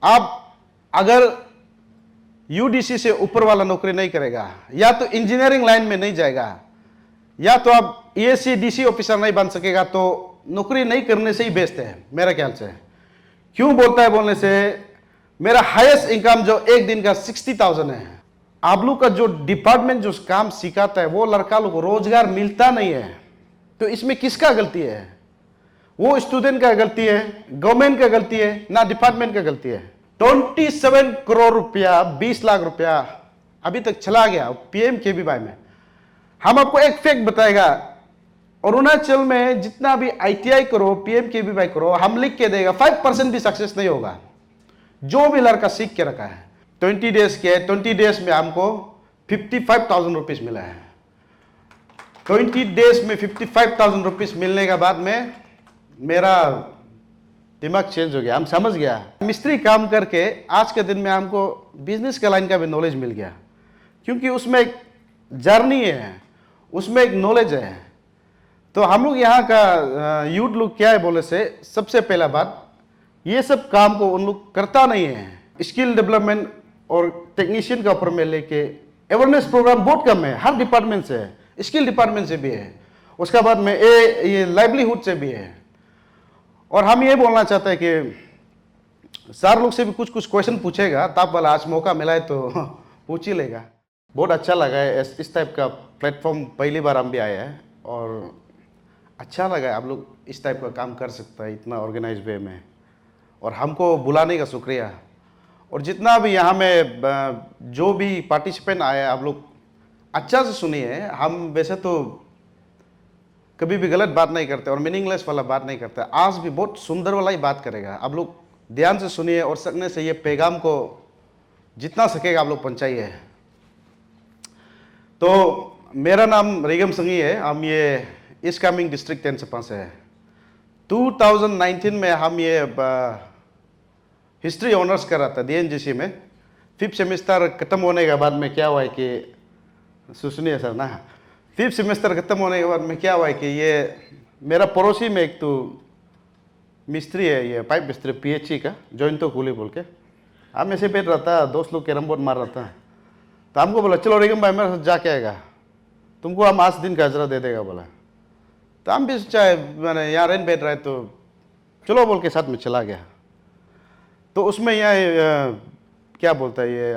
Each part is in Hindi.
आप अगर यूडीसी से ऊपर वाला नौकरी नहीं करेगा, या तो इंजीनियरिंग लाइन में नहीं जाएगा, या तो आप ईएससी डीसी ऑफिसर नहीं बन सकेगा, तो नौकरी नहीं करने से ही बेस्ट है मेरा ख्याल से। क्यों बोलता है बोलने से, मेरा हाईएस्ट इनकम जो एक दिन का 60,000 है। आप लोग का जो डिपार्टमेंट जो काम सिखाता है वो लड़का लोग को रोजगार मिलता नहीं है, तो इसमें किसका गलती है? वो स्टूडेंट का गलती है, गवर्नमेंट का गलती है, ना डिपार्टमेंट का गलती है। 27 करोड़ रुपया, 20 लाख रुपया अभी तक चला गया पीएमकेवीवाई में। हम आपको एक फैक्ट बताएगा, अरुणाचल में जितना भी आईटीआई करो, पीएमकेवीवाई करो, हम लिख के देगा 5% भी सक्सेस नहीं होगा। जो भी लड़का सीख के रखा है 20 डेज के, 20 डेज में हमको 55,000 रुपीज मिला है। 20 डेज में 55,000 रुपीज मिलने के बाद में मेरा दिमाग चेंज हो गया, हम समझ गया। मिस्त्री काम करके आज के दिन में हमको बिजनेस का लाइन का भी नॉलेज मिल गया, क्योंकि उसमें एक जर्नी है, उसमें एक नॉलेज है। तो हम लोग यहाँ का यूथ लोग क्या है बोले से, सबसे पहला बात, ये सब काम को उन लोग करता नहीं है। स्किल डेवलपमेंट और टेक्नीशियन का ऊपर में लेके अवेयरनेस प्रोग्राम बहुत कम है, हर डिपार्टमेंट से है, स्किल डिपार्टमेंट से भी है, उसके बाद में ये लाइवलीहुड से भी है। और हम ये बोलना चाहते हैं कि सर लोग से भी कुछ कुछ क्वेश्चन पूछेगा, तब वाला आज मौका मिला है तो पूछ ही लेगा। बहुत अच्छा लगा है इस टाइप का प्लेटफॉर्म, पहली बार हम भी आए हैं और अच्छा लगा है आप लोग इस टाइप का काम कर सकता है इतना ऑर्गेनाइज वे में, और हमको बुलाने का शुक्रिया। और जितना भी यहाँ में जो भी पार्टिसिपेंट आए आप लोग अच्छा से सुनिए। हम वैसे तो कभी भी गलत बात नहीं करते और मीनिंगलेस वाला बात नहीं करते, आज भी बहुत सुंदर वाला ही बात करेगा। आप लोग ध्यान से सुनिए और सकने से ये पैगाम को जितना सकेगा आप लोग पहुँचाइए। तो मेरा नाम रिगम संगी है, हम ये ईस्ट कामेंग डिस्ट्रिक्ट 10 से 5 है। 2019 में हम ये हिस्ट्री ऑनर्स कर रहा था डीएनजीसी में। 5th सेमेस्टर खत्म होने के बाद में क्या हुआ है कि, सुनिए सर ना, 5th सेमेस्टर खत्म होने के बाद में क्या हुआ है कि ये मेरा पड़ोसी में एक तो मिस्त्री है, ये पाइप मिस्त्री पीएचई का, जॉइन तो कूली बोल के, हम ऐसे बैठ रहा था, दोस्त लोग कैरम बोर्ड मार रहा था, तो हमको बोला चलो रिगम भाई मेरे साथ जाके आएगा, तुमको हम 8 दिन का हजरा दे देगा बोला। तो हम भी चाहे मैंने यहाँ रेंट बैठ रहे तो चलो बोल के साथ में चला गया। तो उसमें यहाँ क्या बोलता है ये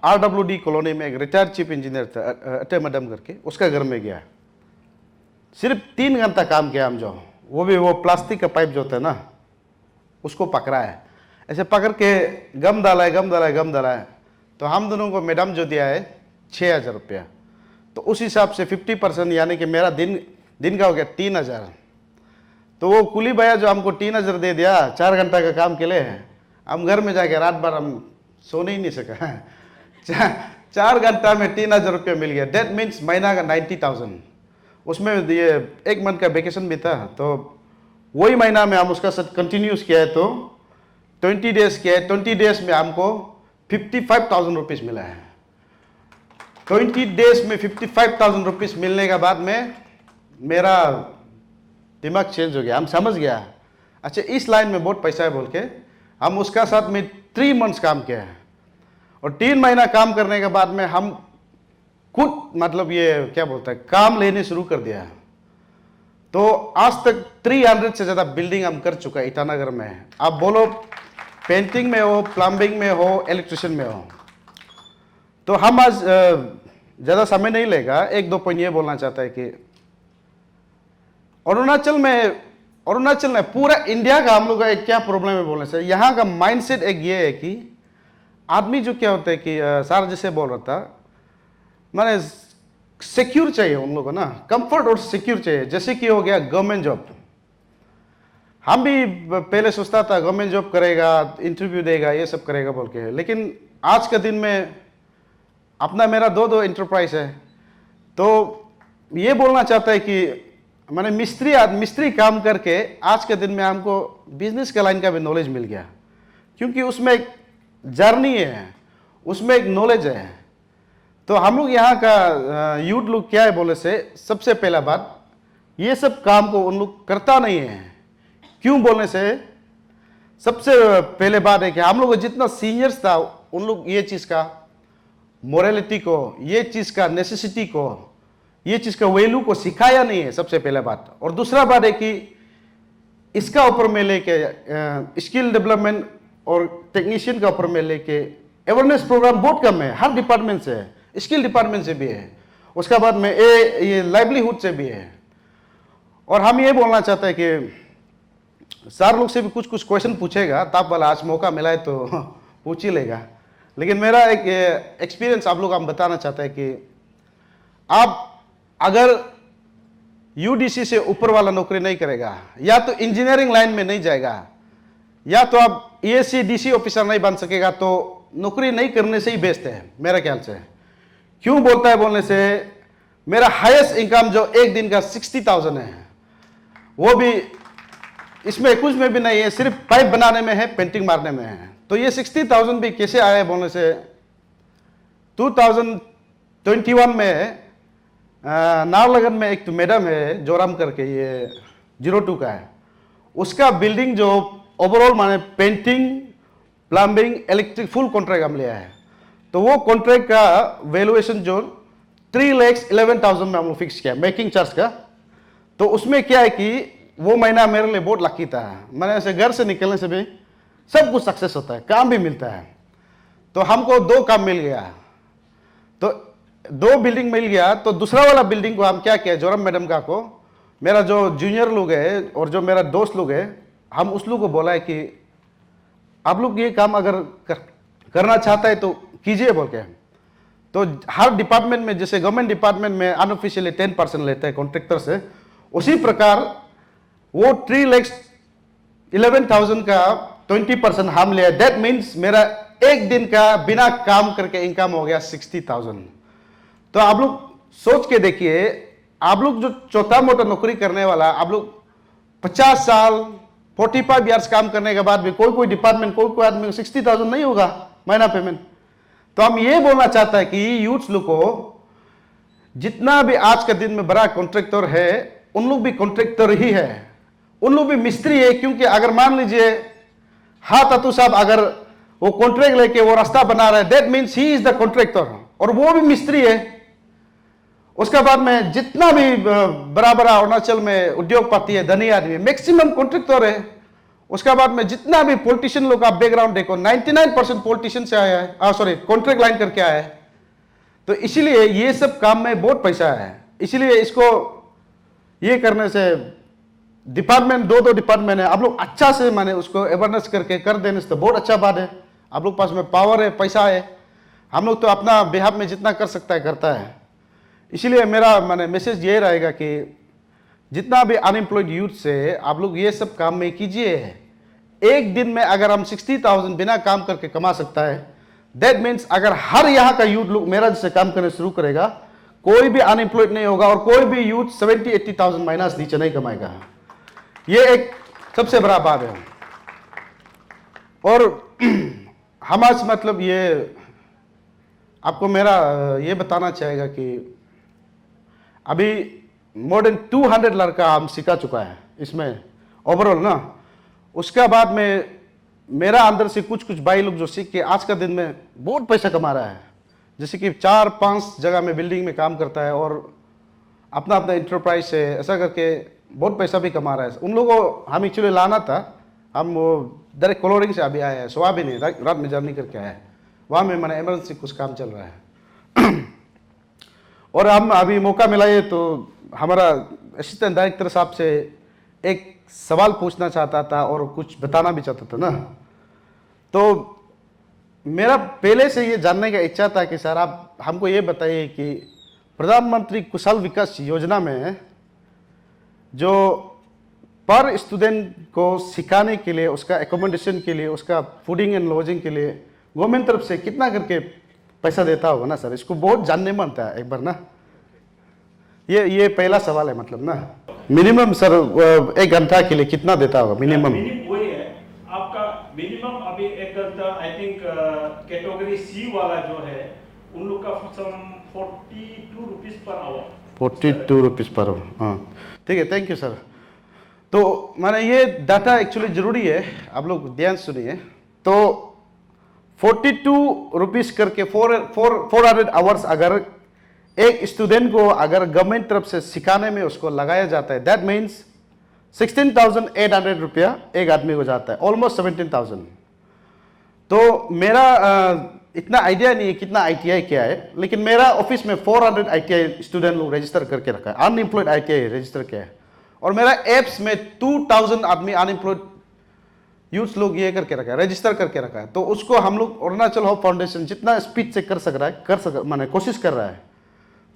RWD कॉलोनी में एक रिटायर्ड चीफ इंजीनियर था अटे मैडम करके, उसका घर में गया। सिर्फ 3 घंटा काम किया हम, जो वो भी वो प्लास्टिक का पाइप जो होता है ना उसको पकड़ा है, ऐसे पकड़ के गम डाला है। तो हम दोनों को मैडम जो दिया है 6,000 रुपया, तो उस हिसाब से 50% यानी कि मेरा दिन का हो गया 3,000। तो वो कुली भैया जो हमको 3,000 दे दिया 4 घंटा का काम के लिए, हम घर में जाके रात भर हम सोने ही नहीं सका। 4 घंटा में 3,000 रुपया मिल गया, डेट मीन्स महीना का 90,000। उसमें ये 1 मंथ का वेकेशन भी था, तो वही महीना में हम उसका साथ कंटिन्यूस किया है। तो 20 डेज किया है, 20 डेज में हमको 55,000 रुपीज़ मिला है। 20 डेज में 55,000 रुपीज़ मिलने के बाद में मेरा दिमाग चेंज हो गया, हम समझ गया अच्छा इस लाइन में बहुत पैसा है बोल के हम उसका साथ में 3 मंथ्स काम किया है। और 3 महीना काम करने के बाद में हम खुद मतलब ये क्या बोलता है काम लेने शुरू कर दिया। तो आज तक 300 से ज़्यादा बिल्डिंग हम कर चुका है ईटानगर में। आप बोलो पेंटिंग में हो, प्लम्बिंग में हो, इलेक्ट्रिशियन में हो। तो हम आज ज़्यादा समय नहीं लेगा, 1-2 पॉइंट ये बोलना चाहता है कि अरुणाचल में पूरा इंडिया का हम लोग का एक क्या प्रॉब्लम है बोलने से, यहाँ का माइंडसेट एक ये है कि आदमी जो क्या होता है कि सर जैसे बोल रहा था, माने सिक्योर चाहिए उन लोगों को ना, कंफर्ट और सिक्योर चाहिए। जैसे कि हो गया गवर्नमेंट जॉब, हम भी पहले सोचता था गवर्नमेंट जॉब करेगा, इंटरव्यू देगा, ये सब करेगा बोल के, लेकिन आज के दिन में अपना मेरा 2 इंटरप्राइज है। तो ये बोलना चाहता है कि मैंने मिस्त्री काम करके आज के दिन में हमको बिजनेस का लाइन का भी नॉलेज मिल गया, क्योंकि उसमें एक जर्नी है, उसमें एक नॉलेज है। तो हम लोग यहाँ का यूथ लोग क्या है बोले से, सबसे पहला बात ये सब काम को उन लोग करता नहीं है। क्यों बोलने से, सबसे पहले बात है कि हम लोग जितना सीनियर्स था उन लोग ये चीज़ का मोरालिटी को, ये चीज़ का नेसेसिटी को, ये चीज़ का वैल्यू को सिखाया नहीं है, सबसे पहले बात। और दूसरा बात है कि इसका ऊपर में लेके स्किल डेवलपमेंट और टेक्नीशियन का ऊपर में लेके अवेयरनेस प्रोग्राम बहुत कम है, हर डिपार्टमेंट से है, स्किल डिपार्टमेंट से भी है, उसका बाद में ये लाइवलीहुड से भी है। और हम ये बोलना चाहते हैं कि सर लोग से भी कुछ कुछ क्वेश्चन पूछेगा, तब वाला आज मौका मिला है तो पूछ ही लेगा। लेकिन मेरा एक एक्सपीरियंस आप लोग हम बताना चाहते हैं कि आप अगर यूडीसी से ऊपर वाला नौकरी नहीं करेगा, या तो इंजीनियरिंग लाइन में नहीं जाएगा, या तो आप ईएससी डीसी ऑफिसर नहीं बन सकेगा, तो नौकरी नहीं करने से ही बेस्ट है मेरे ख्याल से। क्यों बोलता है बोलने से, मेरा हाईएस्ट इनकम जो एक दिन का 60,000 है, वो भी इसमें कुछ में भी नहीं है, सिर्फ पाइप बनाने में है, पेंटिंग मारने में है। तो ये 60,000 भी कैसे आया बोलने से, 2021 में नाहरलगुन में एक तो मैडम है जोराम करके, ये 02 का है, उसका बिल्डिंग जो ओवरऑल माने painting, plumbing, electric full contract हम लिया है। तो वो कॉन्ट्रैक्ट का वैल्यूएशन जो 3,11,000 में हम लोग फिक्स किया मेकिंग चार्ज का। तो उसमें क्या है कि वो महीना मेरे लिए बहुत लकी था, मैंने ऐसे घर से निकलने से भी सब कुछ सक्सेस होता है, काम भी मिलता है। तो हमको 2 काम मिल गया, तो 2 बिल्डिंग मिल गया। तो दूसरा वाला बिल्डिंग को हम क्या किया, जोरम मैडम का को, मेरा जो जूनियर लोग है और जो मेरा दोस्त लोग है, हम उस लोग को बोला है कि आप लोग ये काम अगर करना चाहता है तो कीजिए बोल के। तो हर डिपार्टमेंट में, जैसे गवर्नमेंट डिपार्टमेंट में अनऑफिशियली 10% लेते हैं कॉन्ट्रैक्टर से, उसी प्रकार वो 3,11,000 का 20% हम लिया। दैट मीन्स मेरा एक दिन का बिना काम करके इनकम हो गया 60,000। तो आप लोग सोच के देखिए, आप लोग जो छोटा मोटा नौकरी करने वाला, आप लोग 50 साल 45 ईयर्स काम करने के बाद भी कोई डिपार्टमेंट, कोई आदमी को 60,000 नहीं होगा महीना पेमेंट। तो हम ये बोलना चाहता है कि यूथ्स लोग को, जितना भी आज के दिन में बड़ा कॉन्ट्रैक्टर है, उन लोग भी कॉन्ट्रैक्टर ही है, उन लोग भी मिस्त्री है। क्योंकि अगर मान लीजिए हाथ अतु साहब अगर वो कॉन्ट्रैक्ट लेके वो रास्ता बना रहा है, that means he is the contractor, और वो भी मिस्त्री है। उसके बाद में जितना भी बड़ा बड़ा अरुणाचल में उद्योगपति है, धनी आदमी, मैक्सिमम कॉन्ट्रैक्टर है। उसके बाद में जितना भी पॉलिटिशियन लोग का बैकग्राउंड देखो, 99% पॉलिटिशियन से आया है, सॉरी कॉन्ट्रैक्ट लाइन करके आया है। तो इसीलिए ये सब काम में बहुत पैसा है। इसीलिए इसको ये करने से डिपार्टमेंट, 2 डिपार्टमेंट है, आप लोग अच्छा से माने उसको अवेयरनेस करके कर देने से तो बहुत अच्छा बात है। आप लोग पास में पावर है, पैसा है, हम लोग तो अपना बिहाफ में जितना कर सकता है करता है। इसीलिए मेरा माने मैसेज ये रहेगा कि जितना भी अनएम्प्लॉयड यूथ से आप लोग ये सब काम में कीजिए। एक दिन में अगर हम 60,000 बिना काम करके कमा सकता है, दैट मीन्स अगर हर यहाँ का यूथ लोग मेरा जैसे काम करने शुरू करेगा, कोई भी अनएम्प्लॉयड नहीं होगा और कोई भी यूथ 70-80,000 माइनस नीचे नहीं कमाएगा। ये एक सबसे बड़ा बात है। और हमारा मतलब ये आपको मेरा ये बताना चाहेगा कि अभी मोर देन 200 लड़का हम सिखा चुका है इसमें ओवरऑल ना। उसके बाद में मेरा अंदर से कुछ भाई लोग जो सीख के आज का दिन में बहुत पैसा कमा रहा है, जैसे कि 4-5 जगह में बिल्डिंग में काम करता है और अपना इंटरप्राइज से ऐसा करके बहुत पैसा भी कमा रहा है। उन लोगों को हम एक्चुअली लाना था, हम वो डायरेक्ट कोलोरिंग से अभी आए हैं, सुबह भी नहीं, रात में जर्नी करके आए हैं। वहाँ में मैंने इमरजेंसी कुछ काम चल रहा है और हम अभी मौका मिला है तो हमारा असिस्टेंट डायरेक्टर साहब से एक सवाल पूछना चाहता था और कुछ बताना भी चाहता था ना। तो मेरा पहले से ये जानने का इच्छा था कि सर आप हमको ये बताइए कि प्रधानमंत्री कुशल विकास योजना में जो पर स्टूडेंट को सिखाने के लिए, उसका एकोमोडेशन के लिए, उसका फूडिंग एंड लॉजिंग के लिए गवर्नमेंट तरफ से कितना करके पैसा देता होगा ना सर, इसको बहुत जानने मन था एक बार ना। ये पहला सवाल है मतलब ना। मिनिमम सर 1 घंटा के लिए कितना देता होगा मिनिमम? वही है आपका मिनिमम। अभी एक घंटा आई थिंक कैटेगरी सी वाला जो है उन लोग का 42 rupees per hour. 42 rupees per hour, हाँ ठीक है, थैंक यू सर। तो माने ये डाटा एक्चुअली जरूरी है, आप लोग ध्यान सुनिए। तो 42 रुपीस करके 400 आवर्स अगर एक स्टूडेंट को अगर गवर्नमेंट तरफ से सिखाने में उसको लगाया जाता है, दैट मीन्स 16,800 रुपया एक आदमी को जाता है, ऑलमोस्ट 17,000। तो मेरा इतना आइडिया नहीं है कितना ITI क्या है, लेकिन मेरा ऑफिस में 400 ITI स्टूडेंट लोग रजिस्टर करके रखा है, अनएम्प्लॉयड ITI रजिस्टर किया है। और मेरा एप्स में 2000 आदमी अनएम्प्लॉयड यूथ लोग ये करके रखा है, रजिस्टर करके रखा है। तो उसको हम लोग अरुणाचल होप फाउंडेशन जितना स्पीड से कर सक रहा है, माने कोशिश कर रहा है।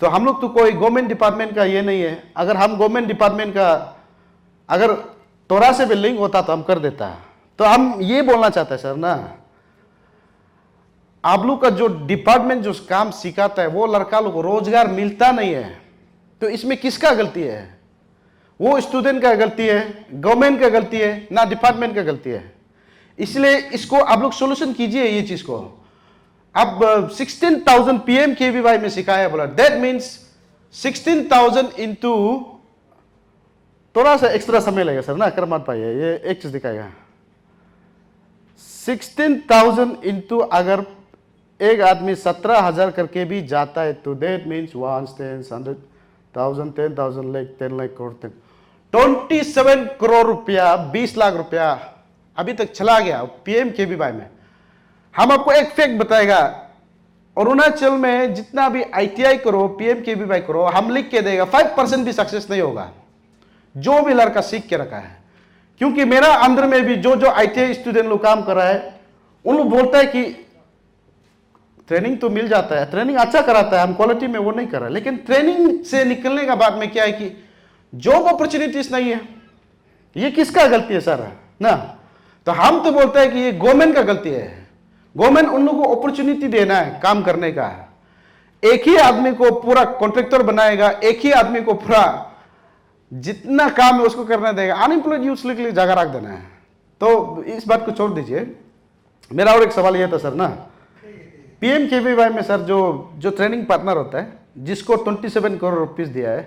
तो हम लोग तो कोई गवर्नमेंट डिपार्टमेंट का ये नहीं है, अगर हम गवर्नमेंट डिपार्टमेंट का अगर तोरा से भी लिंक होता तो हम कर देता। तो हम ये बोलना चाहते हैं सर ना, आप लोग का जो डिपार्टमेंट जो काम सिखाता है वो लड़का लोग को रोजगार मिलता नहीं है, तो इसमें किसका गलती है? वो स्टूडेंट का गलती है, गवर्नमेंट का गलती है, ना डिपार्टमेंट का गलती है। इसलिए इसको आप लोग सोल्यूशन कीजिए ये चीज को। अब 16,000 PMKVY में सिखाया बोला, दैट मीन्स 16,000 इंटू, थोड़ा सा एक्स्ट्रा समय लगेगा सर ना, कर मत पाइए, ये एक चीज दिखाएगा। 16,000 इंटू अगर एक आदमी 17,000 करके भी जाता है तो दैट मीन्स 1 10 100,000 10,000 लाख 10 लाख करोड़ तक 27 करोड़ रुपया, 20 लाख रुपया अभी तक चला गया PMKVY में। हम आपको एक फैक्ट बताएगा, अरुणाचल में जितना भी ITI करो, PMKVY करो, हम लिख के देगा 5% भी सक्सेस नहीं होगा जो भी लड़का सीख के रखा है। क्योंकि मेरा अंदर में भी जो ITI स्टूडेंट लोग काम कर रहा है, उन लोग बोलता है कि ट्रेनिंग तो मिल जाता है, ट्रेनिंग अच्छा कराता है, हम क्वालिटी में वो नहीं कर रहा, लेकिन ट्रेनिंग से निकलने का बाद में क्या है कि जॉब अपॉर्चुनिटीज नहीं है। ये किसका गलती है सर ना? तो हम तो बोलते हैं कि ये गवर्नमेंट का गलती है। गवर्नमेंट उन लोगों को अपॉर्चुनिटी देना है काम करने का। एक ही आदमी को पूरा कॉन्ट्रैक्टर बनाएगा, एक ही आदमी को पूरा जितना काम है उसको करना देगा, अनएम्प्लॉयड यूथ के लिए जगह रख देना है। तो इस बात को छोड़ दीजिए। मेरा और एक सवाल यह था सर ना, PMKVY में सर जो ट्रेनिंग पार्टनर होता है जिसको 27 करोड़ रुपीस दिया है,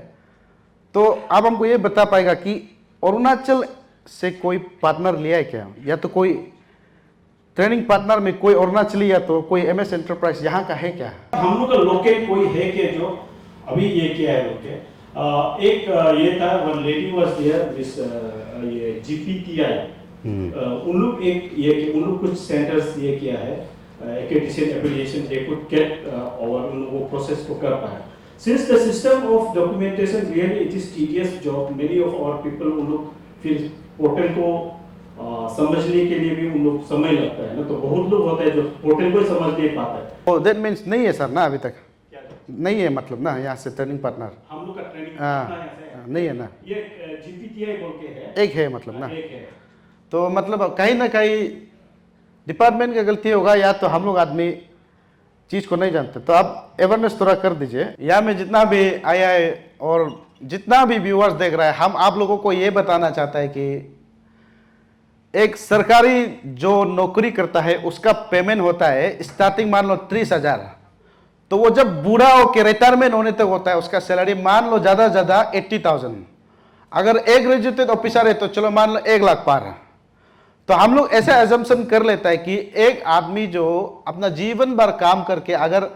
तो आप हमको ये बता पाएगा कि अरुणाचल से कोई पार्टनर लिया है क्या, या तो कोई ट्रेनिंग पार्टनर में कोई अरुणाचली या तो कोई MS एंटरप्राइज यहाँ का है क्या? हम लोग का लोकेट कोई है क्या जो अभी ये किया है लोकेट? एक ये था, one lady was there this ये GPTI, उन लोग एक ये उन लोग कुछ सेंटर्स ये किया है, accreditation affiliation they could get और उन लोगों प्रोसेस को कर पाए। Since the system of documentation really it is tedious job, many of our people उन लोग फिर पोर्टल को समझने के लिए भी उन लोग समय लगता है ना, तो बहुत लोग होता है जो पोर्टल को समझ नहीं पाता है। तो दैट मीन्स नहीं है सर ना, अभी तक नहीं है मतलब ना यहाँ से ट्रेनिंग पार्टनर हम लोग का ट्रेनिंग नहीं है ना, ये GPTI बोल के है, एक है मतलब ना, एक है। तो मतलब कहीं ना कहीं डिपार्टमेंट का गलती होगा या तो हम लोग आदमी चीज को नहीं जानते। तो आप अवेयरनेस थोड़ा कर दीजिए। या में जितना भी आया है और जितना भी व्यूअर्स देख रहा है, हम आप लोगों को ये बताना चाहता है कि एक सरकारी जो नौकरी करता है उसका पेमेंट होता है स्टार्टिंग मान लो 30,000, तो वो जब बूढ़ा होकर रिटायरमेंट होने तक होता है उसका सैलरी मान लो ज्यादा ज्यादा 80,000। अगर एक ग्रेजुएटेड ऑफिसर है तो चलो मान लो 1 लाख पार। तो हम लोग ऐसा एजम्पशन कर लेता है कि एक आदमी जो अपना जीवन भर काम करके अगर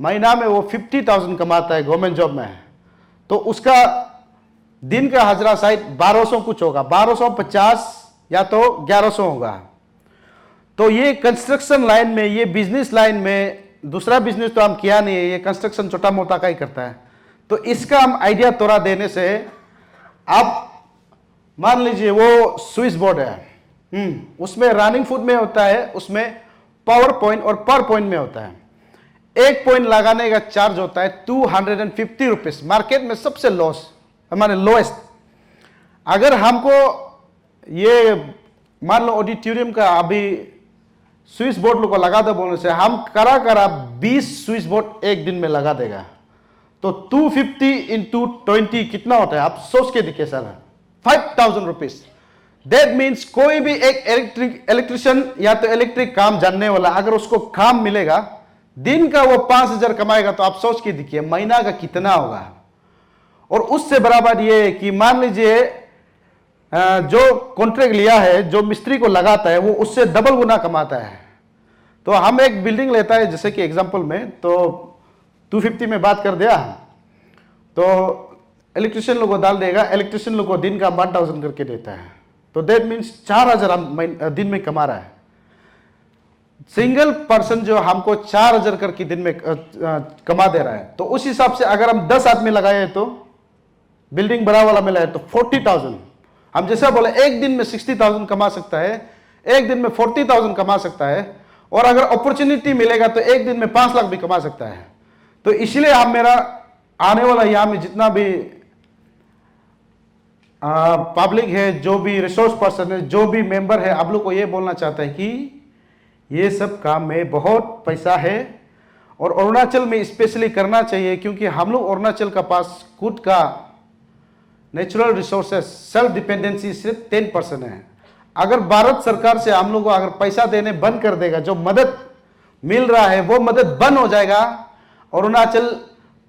महीना में वो 50,000 कमाता है गवर्नमेंट जॉब में, तो उसका दिन का हजरा शायद 1200 कुछ होगा, 1250 या तो 1100 होगा। तो ये कंस्ट्रक्शन लाइन में, ये बिजनेस लाइन में, दूसरा बिजनेस तो हम किया नहीं है, ये कंस्ट्रक्शन छोटा मोटा का ही करता है। तो इसका हम आइडिया थोड़ा देने से, आप मान लीजिए वो स्विच बोर्ड है, उसमें रनिंग फुट में होता है, उसमें पावर पॉइंट और पर पॉइंट में होता है। एक पॉइंट लगाने का चार्ज होता है 250 रुपीज, मार्केट में सबसे लॉस हमारे लोएस्ट। अगर हमको ये मान लो ऑडिटोरियम का अभी स्विच बोर्ड लोग को लगा दो बोलने से, हम करा 20 स्विच बोर्ड एक दिन में लगा देगा। तो 250 इंटू 20 कितना होता है आप सोच के देखिए सर, 5,000 रुपीज। दैट मीन्स कोई भी एक इलेक्ट्रिशियन या तो इलेक्ट्रिक काम जानने वाला अगर उसको काम मिलेगा, दिन का वो 5,000 कमाएगा, तो आप सोच के देखिए महीना का कितना होगा। और उससे बराबर ये कि मान लीजिए जो कॉन्ट्रैक्ट लिया है, जो मिस्त्री को लगाता है, वो उससे डबल गुना कमाता है। तो हम एक बिल्डिंग लेता है, जैसे कि एग्जांपल में तो 250 में बात कर दिया, तो इलेक्ट्रिशियन लोग को डाल देगा, इलेक्ट्रिशियन लोग को दिन का 1000 करके देता है, तो दैट मीन्स 4000 हम दिन में कमा रहा है। सिंगल पर्सन जो हमको 4000 करके दिन में कमा दे रहा है, तो उस हिसाब से अगर हम 10 आदमी लगाए तो बिल्डिंग बड़ा वाला मिला है तो 40,000, हम जैसा बोले एक दिन में 60,000 कमा सकता है, एक दिन में 40,000 कमा सकता है, और अगर अपॉर्चुनिटी मिलेगा तो एक दिन में 5 लाख भी कमा सकता है। तो इसलिए आप मेरा आने वाला यहाँ में जितना भी पब्लिक है, जो भी रिसोर्स पर्सन है, जो भी मेंबर है, आप लोग को ये बोलना चाहता है कि ये सब काम में बहुत पैसा है और अरुणाचल में स्पेशली करना चाहिए, क्योंकि हम लोग अरुणाचल का पास खुद का नेचुरल रिसोर्सेस सेल्फ डिपेंडेंसी सिर्फ 10% है। अगर भारत सरकार से हम लोग को अगर पैसा देने बंद कर देगा, जो मदद मिल रहा है वो मदद बंद हो जाएगा, अरुणाचल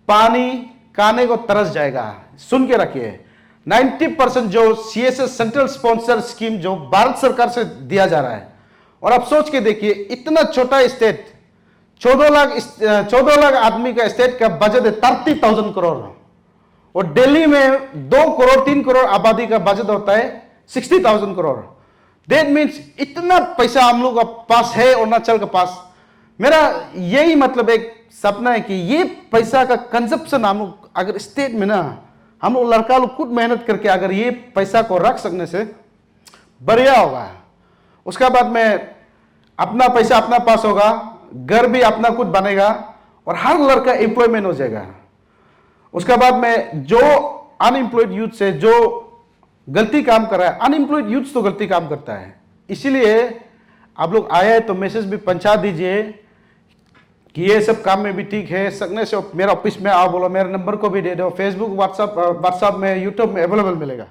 पानी खाने को तरस जाएगा। सुन के रखिए, 90% जो CSS सेंट्रल स्पॉन्सर स्कीम जो भारत सरकार से दिया जा रहा है, और आप सोच के देखिए इतना छोटा स्टेट, 14 लाख आदमी का स्टेट का बजट है 30,000 करोड़, और दिल्ली में 2 करोड़ 3 करोड़ आबादी का बजट होता है 60,000 करोड़। दैट मीन्स इतना पैसा हम लोग के पास है अरुणाचल के पास। मेरा यही मतलब एक सपना है कि ये पैसा का कंजप्शन हम लोग अगर स्टेट में ना, हम लोग लड़का लोग खुद मेहनत करके अगर ये पैसा को रख सकने से बढ़िया होगा। उसका बाद में अपना पैसा अपना पास होगा, घर भी अपना खुद बनेगा और हर लड़का एम्प्लॉयमेंट हो जाएगा। उसका बाद में जो अनएम्प्लॉयड यूथ से जो गलती काम कर रहा है, अनएम्प्लॉयड यूथ तो गलती काम करता है, इसीलिए आप लोग आए हैं तो मैसेज भी पहुंचा दीजिए कि ये सब काम में भी ठीक है। सकने से मेरा ऑफिस में आओ, बोलो, मेरे नंबर को भी दे दो, फेसबुक व्हाट्सएप में यूट्यूब में अवेलेबल मिलेगा।